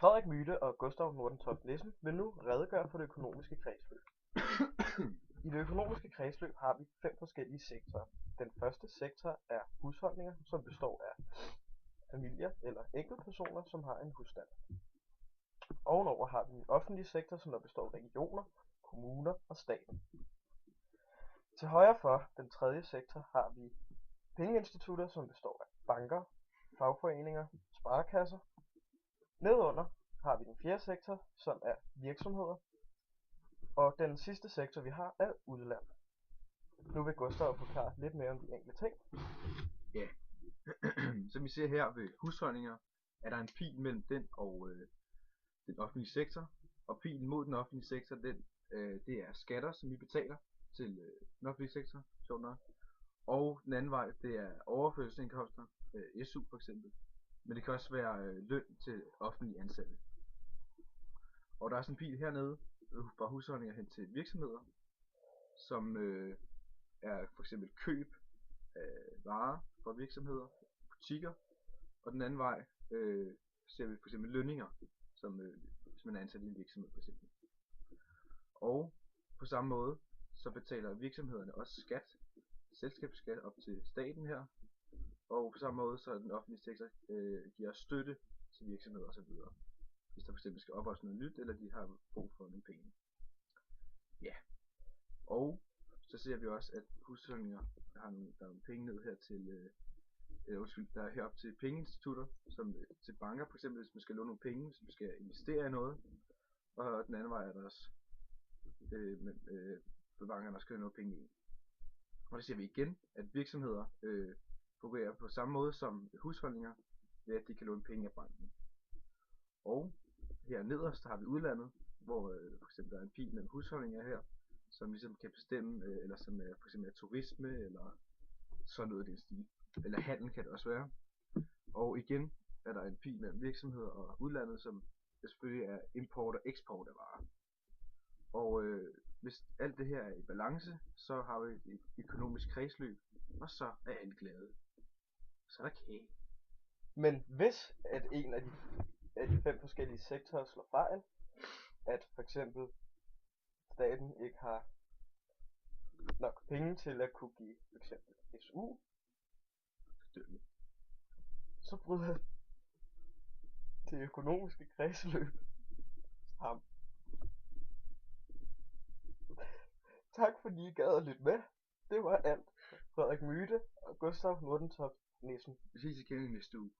Frederik Myte og Gustav Nordentoft Nissen vil nu redegøre for det økonomiske kredsløb. I det økonomiske kredsløb har vi 5 forskellige sektorer. Den første sektor er husholdninger, som består af familier eller enkeltpersoner, som har en husstand. Ovenover har vi den offentlige sektor, som der består af regioner, kommuner og staten. Til højre for den tredje sektor har vi pengeinstitutter, som består af banker, fagforeninger, sparekasser. Nedunder har vi den fjerde sektor, som er virksomheder. Og den sidste sektor, vi har, er udland. Nu vil Gustav forklare lidt mere om de enkelte ting. Ja, som vi ser her ved husholdninger, er der en pil mellem den og den offentlige sektor. Og pilen mod den offentlige sektor, det er skatter, som vi betaler til den offentlige sektor, sjovt nok. Og den anden vej, det er overførselsindkomster, SU for eksempel. Men det kan også være løn til offentlige ansatte. Og der er sådan en pil hernede fra husholdninger hen til virksomheder, som er for eksempel køb af varer fra virksomheder, butikker. Og den anden vej ser vi for eksempel lønninger, som hvis man er ansat i en virksomhed for eksempel. Og på samme måde så betaler virksomhederne også skat, selskabsskat op til staten her. Og på samme måde så er den offentlige sektor giver støtte til virksomheder osv. Hvis der for eksempel skal oprettes noget nyt, eller de har brug for nogle penge. Ja. Og så ser vi også, at husholdninger der er nogle penge ned her til der er herop til pengeinstitutter, som til banker for eksempel, hvis man skal låne nogle penge, hvis man skal investere i noget. Og den anden vej er der også for bankerne, der skal have noget penge i. Og det ser vi igen, at virksomheder fungerer på samme måde som husholdninger, ved at de kan låne penge af banken. Og her nederst har vi udlandet, hvor for eksempel der er en pil mellem husholdninger her, som ligesom kan bestemme, eller som er for eksempel er turisme, eller sådan noget i den stil. Eller handel kan det også være. Og igen er der en pil mellem virksomheder og udlandet, som selvfølgelig er import og eksport af varer. Og hvis alt det her er i balance, så har vi et økonomisk kredsløb, og så er alle glade. Så er der kage. Men hvis at en af de 5 forskellige sektorer slår fejl, at for eksempel staten ikke har nok penge til at kunne give for eksempel SU, så bryder det økonomiske kredsløb sammen. Tak fordi I gad at lytte med. Det var alt. Frederik Myte og Gustav Nordentoft Nissen. Vi ses igen i næste uge.